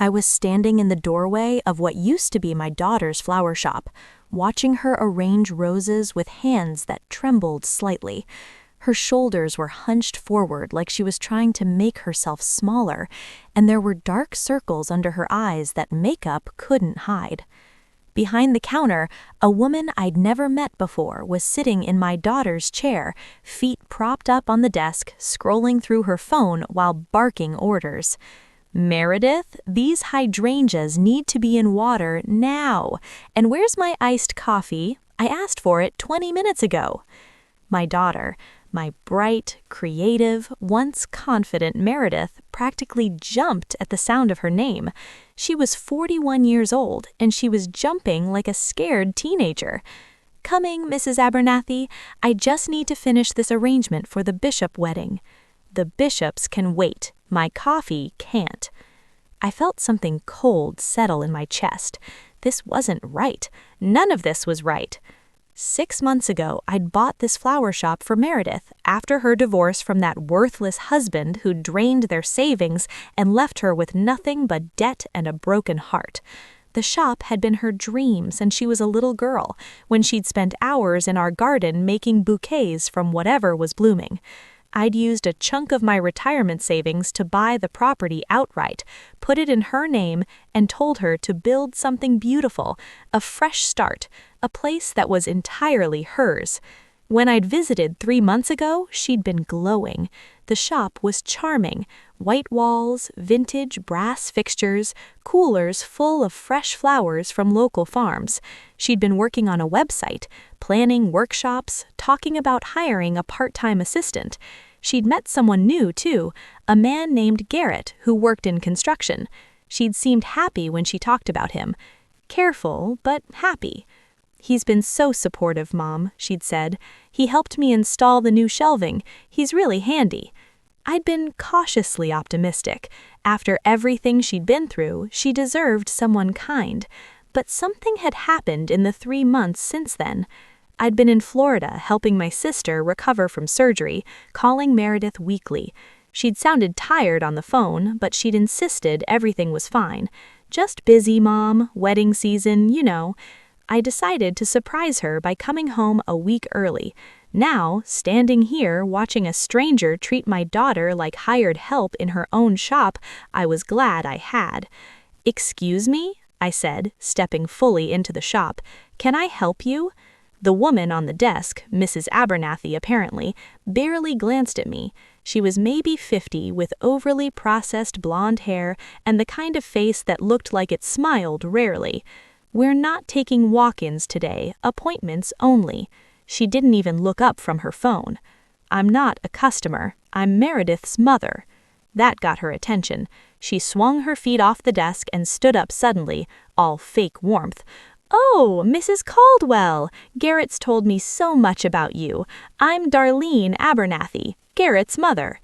I was standing in the doorway of what used to be my daughter's flower shop, watching her arrange roses with hands that trembled slightly. Her shoulders were hunched forward like she was trying to make herself smaller, and there were dark circles under her eyes that makeup couldn't hide. Behind the counter, a woman I'd never met before was sitting in my daughter's chair, feet propped up on the desk, scrolling through her phone while barking orders. "Meredith, these hydrangeas need to be in water now. And where's my iced coffee? I asked for it 20 minutes ago." My daughter, my bright, creative, once confident Meredith, practically jumped at the sound of her name. She was 41 years old, and she was jumping like a scared teenager. "Coming, Mrs. Abernathy. I just need to finish this arrangement for the Bishop wedding." The Bishops can wait. My coffee can't. I felt something cold settle in my chest. This wasn't right. None of this was right. 6 months ago, I'd bought this flower shop for Meredith after her divorce from that worthless husband who drained their savings and left her with nothing but debt and a broken heart. The shop had been her dream since she was a little girl, when she'd spent hours in our garden making bouquets from whatever was blooming. I'd used a chunk of my retirement savings to buy the property outright, put it in her name, and told her to build something beautiful, a fresh start, a place that was entirely hers. When I'd visited 3 months ago, she'd been glowing. The shop was charming. White walls, vintage brass fixtures, coolers full of fresh flowers from local farms. She'd been working on a website, planning workshops, talking about hiring a part-time assistant. She'd met someone new, too, a man named Garrett who worked in construction. She'd seemed happy when she talked about him. Careful, but happy. "He's been so supportive, Mom," she'd said. "He helped me install the new shelving. He's really handy." I'd been cautiously optimistic. After everything she'd been through, she deserved someone kind. But something had happened in the 3 months since then. I'd been in Florida helping my sister recover from surgery, calling Meredith weekly. She'd sounded tired on the phone, but she'd insisted everything was fine. "Just busy, Mom, wedding season, you know." I decided to surprise her by coming home a week early. Now, standing here watching a stranger treat my daughter like hired help in her own shop, I was glad I had. "Excuse me?" I said, stepping fully into the shop. "Can I help you?" The woman on the desk, Mrs. Abernathy apparently, barely glanced at me. She was maybe 50 with overly processed blonde hair and the kind of face that looked like it smiled rarely. "We're not taking walk-ins today, appointments only." She didn't even look up from her phone. "I'm not a customer. I'm Meredith's mother." That got her attention. She swung her feet off the desk and stood up suddenly, all fake warmth. "Oh, Mrs. Caldwell! Garrett's told me so much about you. I'm Darlene Abernathy, Garrett's mother."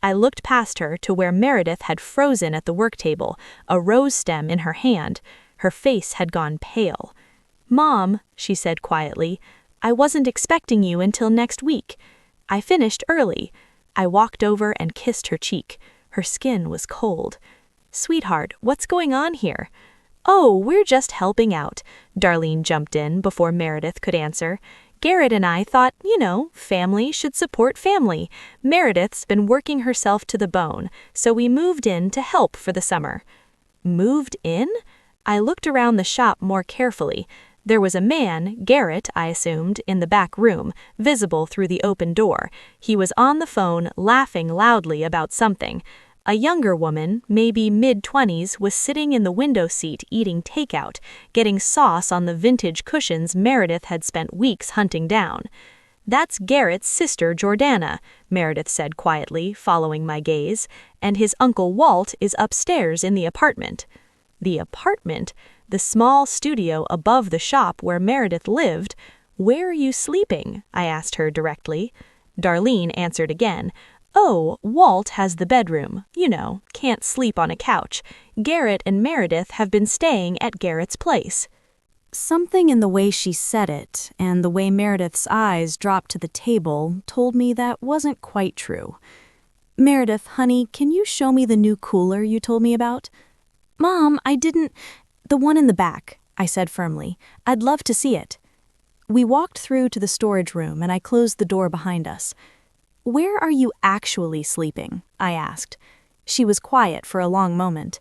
I looked past her to where Meredith had frozen at the work table, a rose stem in her hand. Her face had gone pale. "Mom," she said quietly, "I wasn't expecting you until next week." I finished early. I walked over and kissed her cheek. Her skin was cold. "Sweetheart, what's going on here?" "Oh, we're just helping out," Darlene jumped in before Meredith could answer. "Garrett and I thought, family should support family. Meredith's been working herself to the bone, so we moved in to help for the summer." "Moved in?" I looked around the shop more carefully. There was a man, Garrett, I assumed, in the back room, visible through the open door. He was on the phone, laughing loudly about something. A younger woman, maybe mid-20s, was sitting in the window seat eating takeout, getting sauce on the vintage cushions Meredith had spent weeks hunting down. "That's Garrett's sister Jordana," Meredith said quietly, following my gaze, "and his uncle Walt is upstairs in the apartment." The apartment? The small studio above the shop where Meredith lived. "Where are you sleeping?" I asked her directly. Darlene answered again. "Oh, Walt has the bedroom. Can't sleep on a couch. Garrett and Meredith have been staying at Garrett's place." Something in the way she said it, and the way Meredith's eyes dropped to the table, told me that wasn't quite true. "Meredith, honey, can you show me the new cooler you told me about?" Mom, I didn't. The one in the back, I said firmly. I'd love to see it. We walked through to the storage room and I closed the door behind us. Where are you actually sleeping? I asked. She was quiet for a long moment.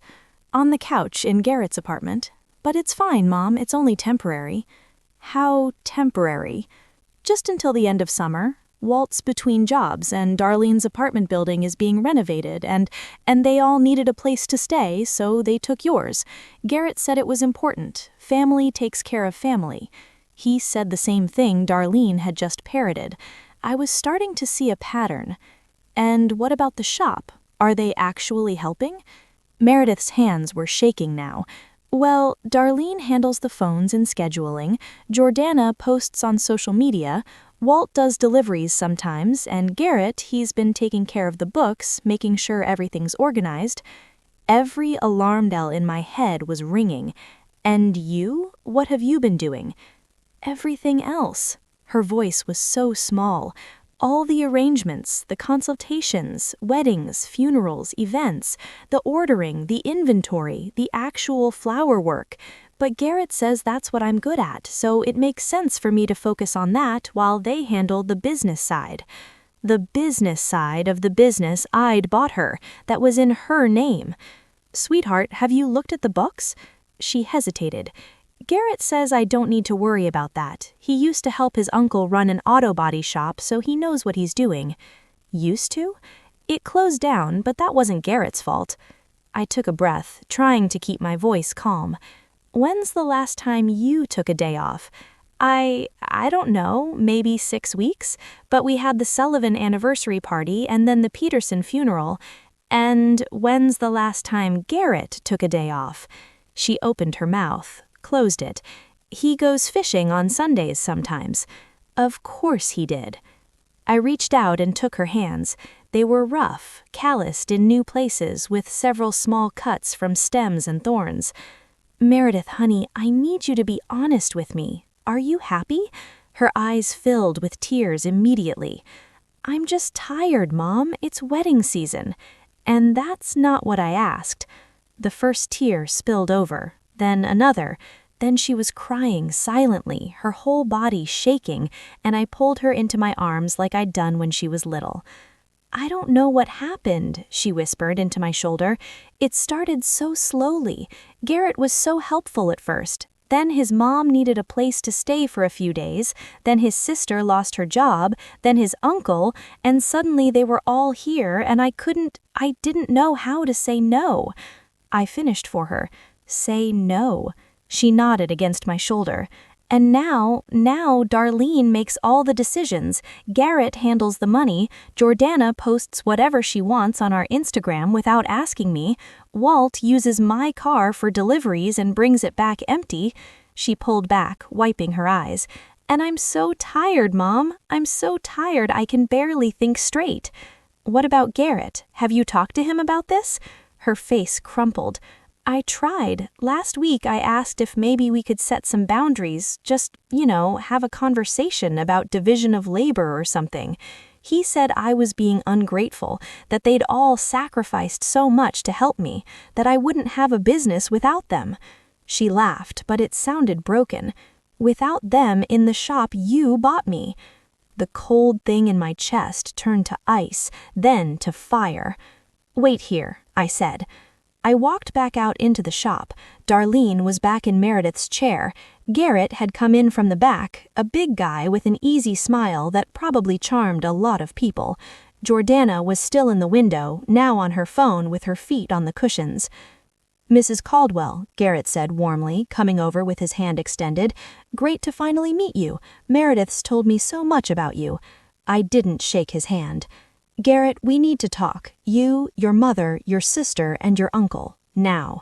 On the couch in Garrett's apartment. But it's fine, Mom, it's only temporary. How temporary? Just until the end of summer. Walt's between jobs and Darlene's apartment building is being renovated and they all needed a place to stay, so they took yours. Garrett said it was important. Family takes care of family. He said the same thing Darlene had just parroted. I was starting to see a pattern. And what about the shop? Are they actually helping? Meredith's hands were shaking now. Well, Darlene handles the phones and scheduling, Jordana posts on social media, Walt does deliveries sometimes, and Garrett, he's been taking care of the books, making sure everything's organized. Every alarm bell in my head was ringing. And you? What have you been doing? Everything else. Her voice was so small. All the arrangements, the consultations, weddings, funerals, events, the ordering, the inventory, the actual flower work. But Garrett says that's what I'm good at, so it makes sense for me to focus on that while they handle the business side. The business side of the business I'd bought her, that was in her name. Sweetheart, have you looked at the books? She hesitated. Garrett says I don't need to worry about that. He used to help his uncle run an auto body shop, so he knows what he's doing. Used to? It closed down, but that wasn't Garrett's fault. I took a breath, trying to keep my voice calm. When's the last time you took a day off? I don't know, maybe 6 weeks, but we had the Sullivan anniversary party and then the Peterson funeral. And when's the last time Garrett took a day off? She opened her mouth. Closed it. He goes fishing on Sundays sometimes. Of course he did. I reached out and took her hands. They were rough, calloused in new places with several small cuts from stems and thorns. Meredith, honey, I need you to be honest with me. Are you happy? Her eyes filled with tears immediately. I'm just tired, Mom. It's wedding season. And that's not what I asked. The first tear spilled over. Then another. Then she was crying silently, her whole body shaking, and I pulled her into my arms like I'd done when she was little. I don't know what happened, she whispered into my shoulder. It started so slowly. Garrett was so helpful at first. Then his mom needed a place to stay for a few days. Then his sister lost her job. Then his uncle. And suddenly they were all here, and I didn't know how to say no. I finished for her. Say no. She nodded against my shoulder. And now Darlene makes all the decisions. Garrett handles the money. Jordana posts whatever she wants on our Instagram without asking me. Walt uses my car for deliveries and brings it back empty. She pulled back, wiping her eyes. And I'm so tired, Mom. I'm so tired I can barely think straight. What about Garrett? Have you talked to him about this? Her face crumpled. I tried. Last week I asked if maybe we could set some boundaries, just, have a conversation about division of labor or something. He said I was being ungrateful, that they'd all sacrificed so much to help me, that I wouldn't have a business without them. She laughed, but it sounded broken. Without them in the shop you bought me. The cold thing in my chest turned to ice, then to fire. Wait here, I said. I walked back out into the shop. Darlene was back in Meredith's chair. Garrett had come in from the back, a big guy with an easy smile that probably charmed a lot of people. Jordana was still in the window, now on her phone with her feet on the cushions. Mrs. Caldwell, Garrett said warmly, coming over with his hand extended. Great to finally meet you. Meredith's told me so much about you. I didn't shake his hand. Garrett, we need to talk. You, your mother, your sister, and your uncle. Now.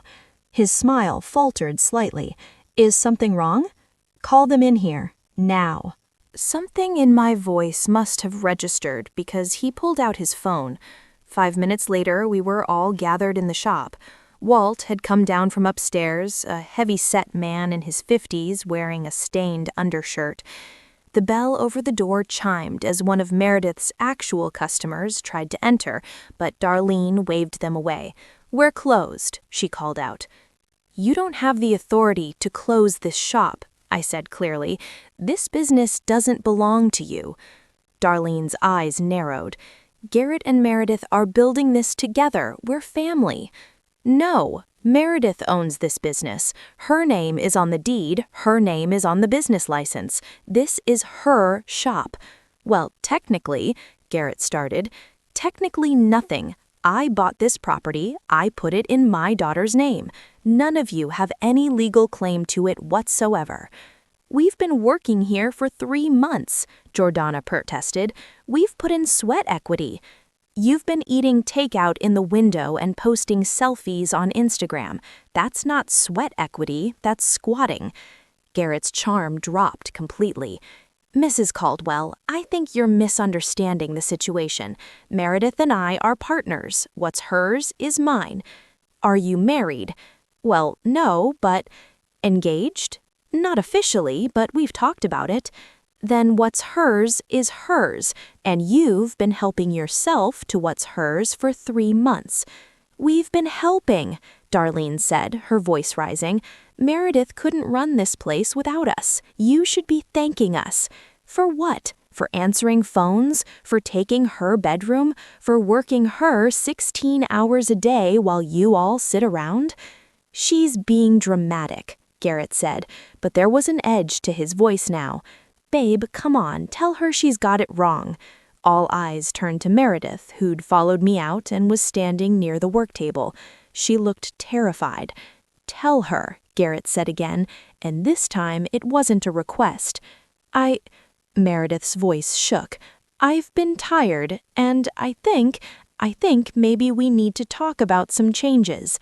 His smile faltered slightly. Is something wrong? Call them in here. Now. Something in my voice must have registered because he pulled out his phone. 5 minutes later, we were all gathered in the shop. Walt had come down from upstairs, a heavy-set man in his 50s wearing a stained undershirt. The bell over the door chimed as one of Meredith's actual customers tried to enter, but Darlene waved them away. "We're closed," she called out. You don't have the authority to close this shop, I said clearly. This business doesn't belong to you. Darlene's eyes narrowed. Garrett and Meredith are building this together. We're family. No, Meredith owns this business. Her name is on the deed. Her name is on the business license. This is her shop. Well, technically, Garrett started. Technically nothing. I bought this property. I put it in my daughter's name. None of you have any legal claim to it whatsoever. We've been working here for 3 months, Jordana protested. We've put in sweat equity. You've been eating takeout in the window and posting selfies on Instagram. That's not sweat equity, that's squatting. Garrett's charm dropped completely. Mrs. Caldwell, I think you're misunderstanding the situation. Meredith and I are partners. What's hers is mine. Are you married? Well, no, but engaged? Not officially, but we've talked about it. Then what's hers is hers, and you've been helping yourself to what's hers for 3 months. We've been helping, Darlene said, her voice rising. Meredith couldn't run this place without us. You should be thanking us. For what? For answering phones? For taking her bedroom? For working her 16 hours a day while you all sit around? She's being dramatic, Garrett said, but there was an edge to his voice now. Babe, come on, tell her she's got it wrong. All eyes turned to Meredith, who'd followed me out and was standing near the work table. She looked terrified. Tell her, Garrett said again, and this time it wasn't a request. Meredith's voice shook. I've been tired, and I think maybe we need to talk about some changes.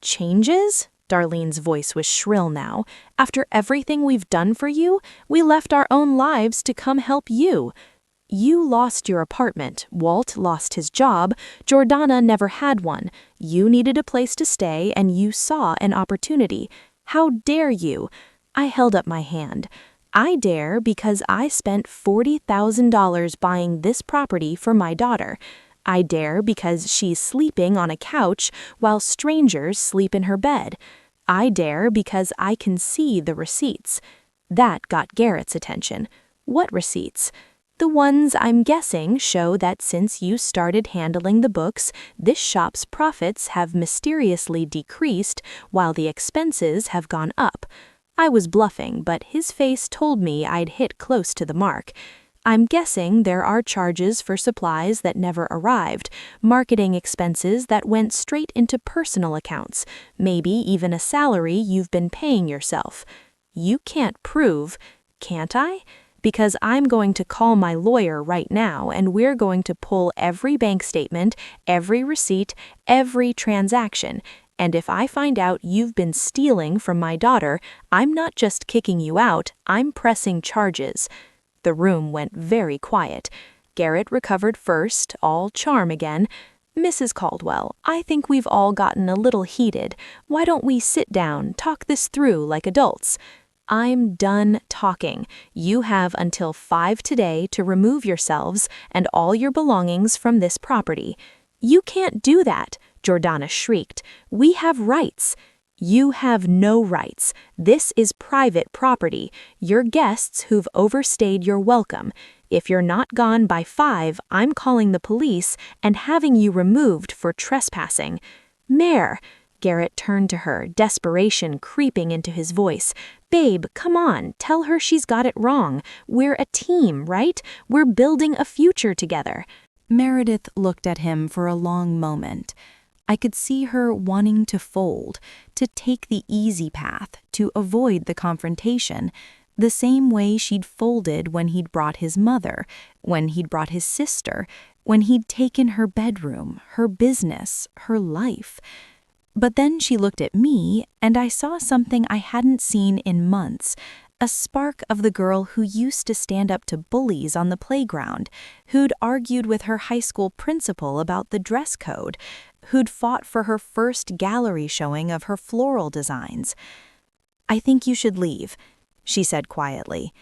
Changes? Darlene's voice was shrill now. After everything we've done for you, we left our own lives to come help you. You lost your apartment, Walt lost his job, Jordana never had one. You needed a place to stay and you saw an opportunity. How dare you? I held up my hand. I dare because I spent $40,000 buying this property for my daughter. I dare because she's sleeping on a couch while strangers sleep in her bed. I dare because I can see the receipts. That got Garrett's attention. What receipts? The ones I'm guessing show that since you started handling the books, this shop's profits have mysteriously decreased while the expenses have gone up. I was bluffing, but his face told me I'd hit close to the mark. I'm guessing there are charges for supplies that never arrived, marketing expenses that went straight into personal accounts, maybe even a salary you've been paying yourself. You can't prove, can't I? Because I'm going to call my lawyer right now and we're going to pull every bank statement, every receipt, every transaction. And if I find out you've been stealing from my daughter, I'm not just kicking you out, I'm pressing charges. The room went very quiet. Garrett recovered first, all charm again. Mrs. Caldwell, I think we've all gotten a little heated. Why don't we sit down, talk this through like adults? I'm done talking. You have until 5 today to remove yourselves and all your belongings from this property. You can't do that, Jordana shrieked. We have rights. You have no rights. This is private property. You're guests who've overstayed your welcome. If you're not gone by 5, I'm calling the police and having you removed for trespassing. Mayor, Garrett turned to her, desperation creeping into his voice. Babe, come on, tell her she's got it wrong. We're a team, right? We're building a future together. Meredith looked at him for a long moment. I could see her wanting to fold, to take the easy path, to avoid the confrontation, the same way she'd folded when he'd brought his mother, when he'd brought his sister, when he'd taken her bedroom, her business, her life. But then she looked at me, and I saw something I hadn't seen in months, a spark of the girl who used to stand up to bullies on the playground, who'd argued with her high school principal about the dress code, who'd fought for her first gallery showing of her floral designs. I think you should leave, she said quietly.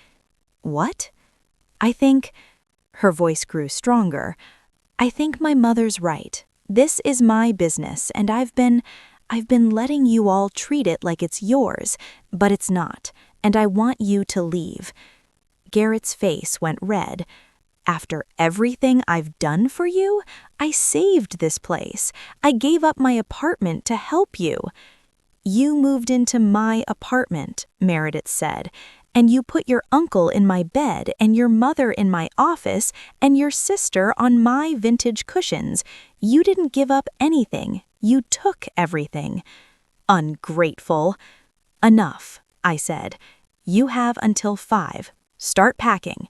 What? I think, her voice grew stronger, I think my mother's right. This is my business, and I've been I've been letting you all treat it like it's yours, but it's not, and I want you to leave." Garrett's face went red. "After everything I've done for you? I saved this place. I gave up my apartment to help you." "You moved into my apartment," Meredith said, "and you put your uncle in my bed and your mother in my office and your sister on my vintage cushions. You didn't give up anything. You took everything." "Ungrateful." "Enough," I said. "You have until 5. Start packing."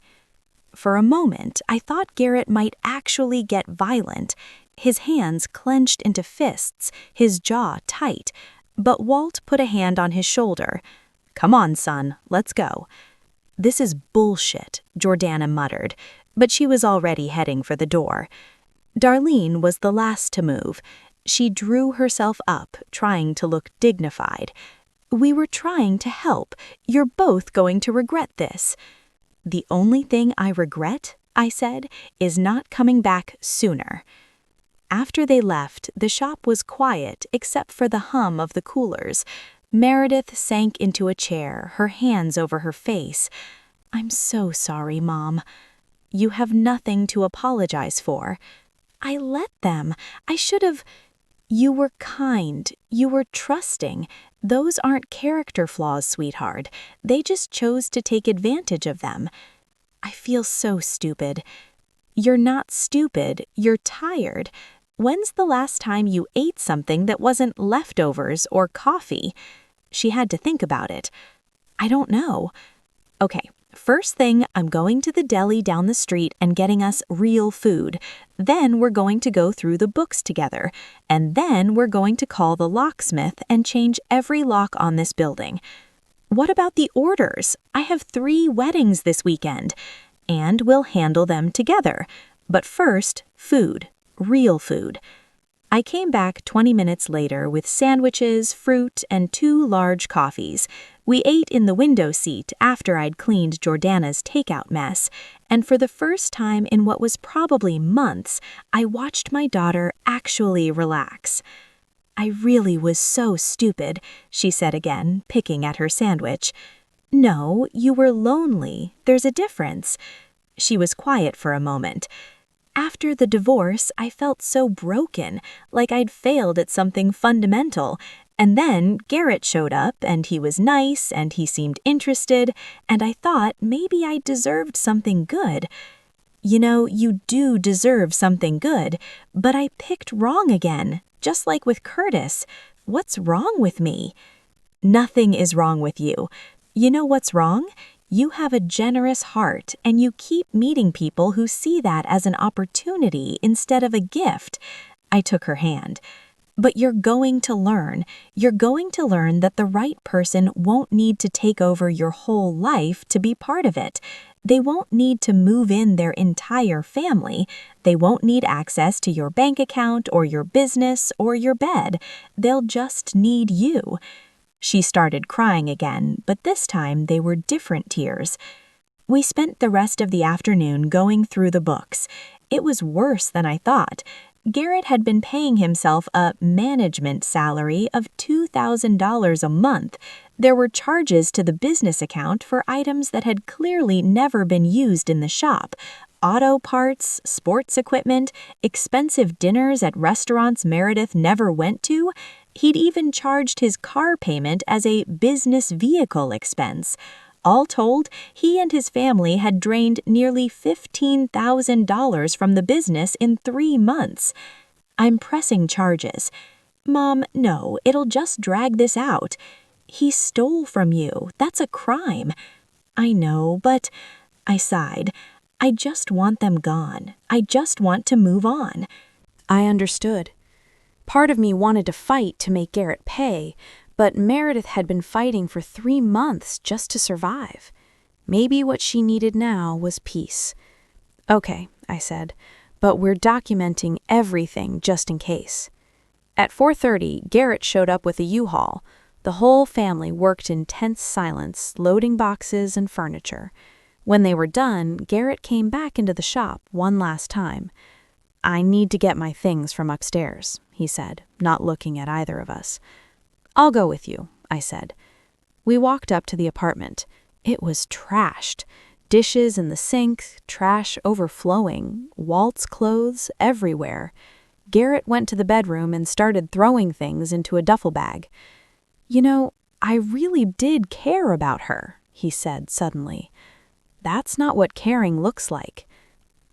For a moment, I thought Garrett might actually get violent. His hands clenched into fists, his jaw tight. But Walt put a hand on his shoulder. "Come on, son, let's go." "This is bullshit," Jordana muttered, but she was already heading for the door. Darlene was the last to move. She drew herself up, trying to look dignified. "We were trying to help. You're both going to regret this." "The only thing I regret," I said, "is not coming back sooner." After they left, the shop was quiet except for the hum of the coolers. Meredith sank into a chair, her hands over her face. "I'm so sorry, Mom." "You have nothing to apologize for." "I let them. I should have." "You were kind. You were trusting. Those aren't character flaws, sweetheart. They just chose to take advantage of them." "I feel so stupid." "You're not stupid. You're tired. When's the last time you ate something that wasn't leftovers or coffee?" She had to think about it. "I don't know." "Okay, first thing, I'm going to the deli down the street and getting us real food. Then we're going to go through the books together. And then we're going to call the locksmith and change every lock on this building." "What about the orders? I have 3 weddings this weekend." "And we'll handle them together. But first, food. Real food." I came back 20 minutes later with sandwiches, fruit, and 2 large coffees. We ate in the window seat after I'd cleaned Jordana's takeout mess, and for the first time in what was probably months, I watched my daughter actually relax. "I really was so stupid," she said again, picking at her sandwich. "No, you were lonely. There's a difference." She was quiet for a moment. "After the divorce, I felt so broken, like I'd failed at something fundamental. And then Garrett showed up, and he was nice, and he seemed interested, and I thought maybe I deserved something good." "You know, you do deserve something good, but I picked wrong again, just like with Curtis. What's wrong with me?" "Nothing is wrong with you. You know what's wrong? You have a generous heart, and you keep meeting people who see that as an opportunity instead of a gift." I took her hand. "But you're going to learn. You're going to learn that the right person won't need to take over your whole life to be part of it. They won't need to move in their entire family. They won't need access to your bank account or your business or your bed. They'll just need you." She started crying again, but this time they were different tears. We spent the rest of the afternoon going through the books. It was worse than I thought. Garrett had been paying himself a management salary of $2,000 a month. There were charges to the business account for items that had clearly never been used in the shop. Auto parts, sports equipment, expensive dinners at restaurants Meredith never went to. He'd even charged his car payment as a business vehicle expense. All told, he and his family had drained nearly $15,000 from the business in 3 months. "I'm pressing charges." "Mom, no, it'll just drag this out." "He stole from you. That's a crime." "I know, but..." I sighed. "I just want them gone. I just want to move on." I understood. Part of me wanted to fight to make Garrett pay, but Meredith had been fighting for 3 months just to survive. Maybe what she needed now was peace. "Okay," I said, "but we're documenting everything just in case." At 4:30, Garrett showed up with a U-Haul. The whole family worked in tense silence, loading boxes and furniture. When they were done, Garrett came back into the shop one last time. I need to get my things from upstairs, he said, not looking at either of us. I'll go with you, I said. We walked up to the apartment. It was trashed. Dishes in the sink, trash overflowing, Walt's clothes everywhere. Garrett went to the bedroom and started throwing things into a duffel bag. You know, I really did care about her, he said suddenly. That's not what caring looks like.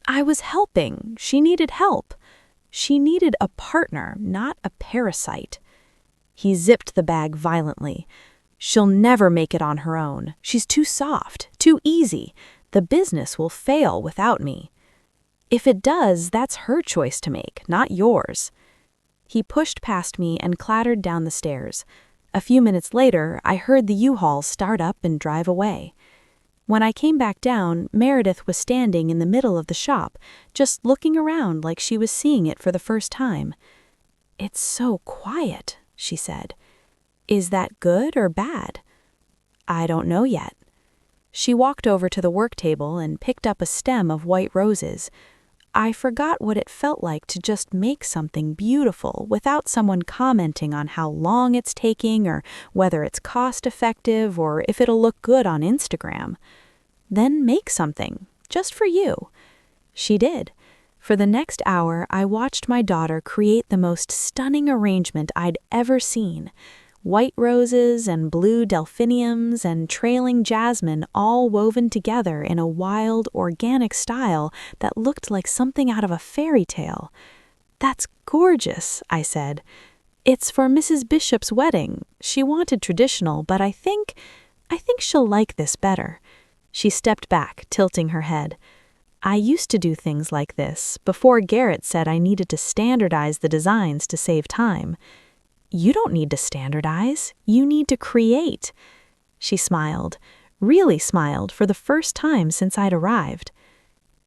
I was helping. She needed help. She needed a partner, not a parasite. He zipped the bag violently. She'll never make it on her own. She's too soft, too easy. The business will fail without me. If it does, that's her choice to make, not yours. He pushed past me and clattered down the stairs. A few minutes later, I heard the U-Haul start up and drive away. When I came back down, Meredith was standing in the middle of the shop, just looking around like she was seeing it for the first time. It's so quiet, she said. Is that good or bad? I don't know yet. She walked over to the work table and picked up a stem of white roses. I forgot what it felt like to just make something beautiful without someone commenting on how long it's taking or whether it's cost-effective or if it'll look good on Instagram. Then make something, just for you. She did. For the next hour, I watched my daughter create the most stunning arrangement I'd ever seen. White roses and blue delphiniums and trailing jasmine all woven together in a wild, organic style that looked like something out of a fairy tale. That's gorgeous, I said. It's for Mrs. Bishop's wedding. She wanted traditional, but I think she'll like this better. She stepped back, tilting her head. I used to do things like this before Garrett said I needed to standardize the designs to save time. You don't need to standardize. You need to create. She smiled, really smiled for the first time since I'd arrived.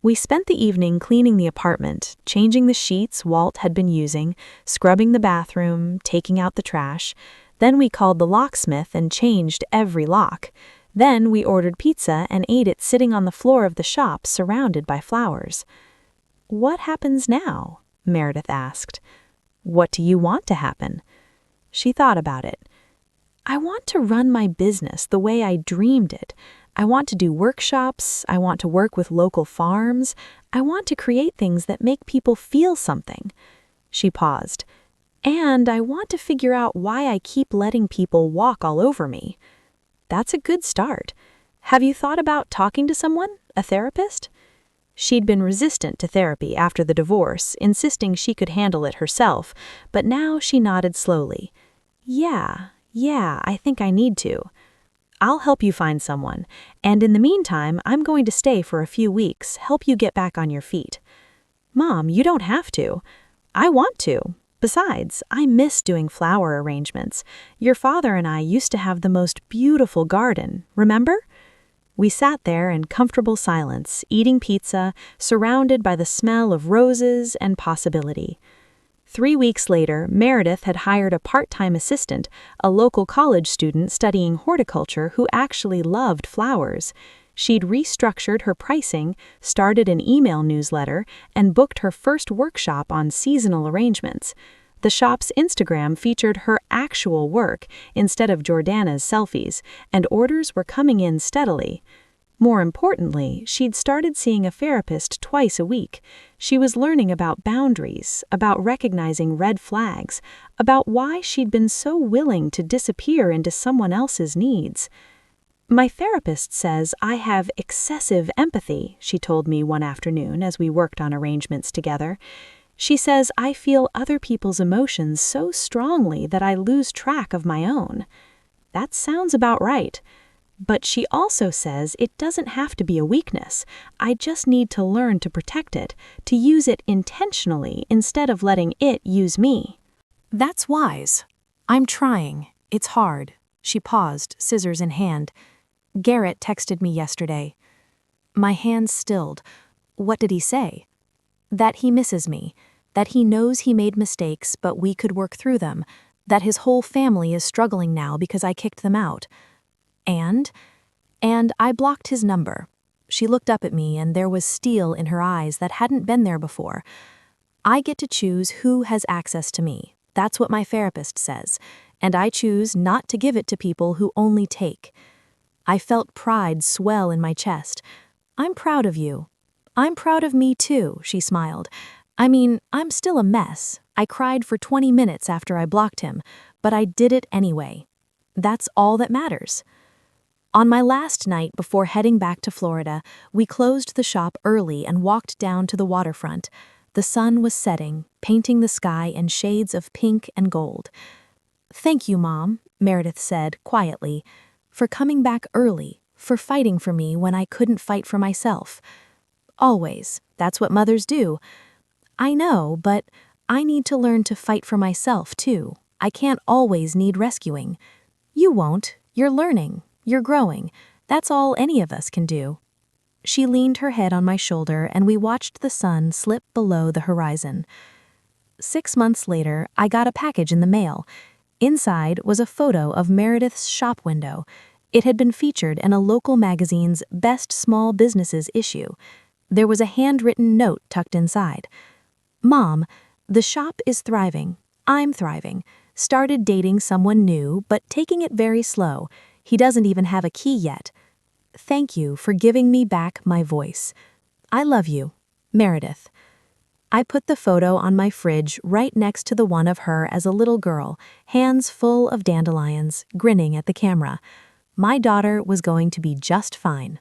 We spent the evening cleaning the apartment, changing the sheets Walt had been using, scrubbing the bathroom, taking out the trash. Then we called the locksmith and changed every lock. Then we ordered pizza and ate it sitting on the floor of the shop surrounded by flowers. What happens now? Meredith asked. What do you want to happen? She thought about it. I want to run my business the way I dreamed it. I want to do workshops. I want to work with local farms. I want to create things that make people feel something. She paused. And I want to figure out why I keep letting people walk all over me. That's a good start. Have you thought about talking to someone, a therapist? She'd been resistant to therapy after the divorce, insisting she could handle it herself, but now she nodded slowly. Yeah, I think I need to. I'll help you find someone, and in the meantime, I'm going to stay for a few weeks, help you get back on your feet. Mom, you don't have to. I want to. Besides, I miss doing flower arrangements. Your father and I used to have the most beautiful garden, remember? We sat there in comfortable silence, eating pizza, surrounded by the smell of roses and possibility. 3 weeks later, Meredith had hired a part-time assistant, a local college student studying horticulture who actually loved flowers. She'd restructured her pricing, started an email newsletter, and booked her first workshop on seasonal arrangements. The shop's Instagram featured her actual work instead of Jordana's selfies, and orders were coming in steadily. More importantly, she'd started seeing a therapist twice a week. She was learning about boundaries, about recognizing red flags, about why she'd been so willing to disappear into someone else's needs. My therapist says I have excessive empathy, she told me one afternoon as we worked on arrangements together. She says I feel other people's emotions so strongly that I lose track of my own. That sounds about right. But she also says it doesn't have to be a weakness. I just need to learn to protect it, to use it intentionally instead of letting it use me. That's wise. I'm trying. It's hard. She paused, scissors in hand. Garrett texted me yesterday. My hands stilled. What did he say? That he misses me, that he knows he made mistakes, but we could work through them, that his whole family is struggling now because I kicked them out. And I blocked his number. She looked up at me and there was steel in her eyes that hadn't been there before. I get to choose who has access to me. That's what my therapist says, and I choose not to give it to people who only take. I felt pride swell in my chest. I'm proud of you. I'm proud of me too, she smiled. I mean, I'm still a mess. I cried for 20 minutes after I blocked him, but I did it anyway. That's all that matters. On my last night before heading back to Florida, we closed the shop early and walked down to the waterfront. The sun was setting, painting the sky in shades of pink and gold. Thank you, Mom, Meredith said quietly, for coming back early, for fighting for me when I couldn't fight for myself. Always, that's what mothers do. I know, but I need to learn to fight for myself, too. I can't always need rescuing. You won't. You're learning. You're growing. That's all any of us can do. She leaned her head on my shoulder and we watched the sun slip below the horizon. 6 months later, I got a package in the mail. Inside was a photo of Meredith's shop window. It had been featured in a local magazine's Best Small Businesses issue. There was a handwritten note tucked inside. Mom, the shop is thriving. I'm thriving. Started dating someone new, but taking it very slow. He doesn't even have a key yet. Thank you for giving me back my voice. I love you, Meredith. I put the photo on my fridge right next to the one of her as a little girl, hands full of dandelions, grinning at the camera. My daughter was going to be just fine.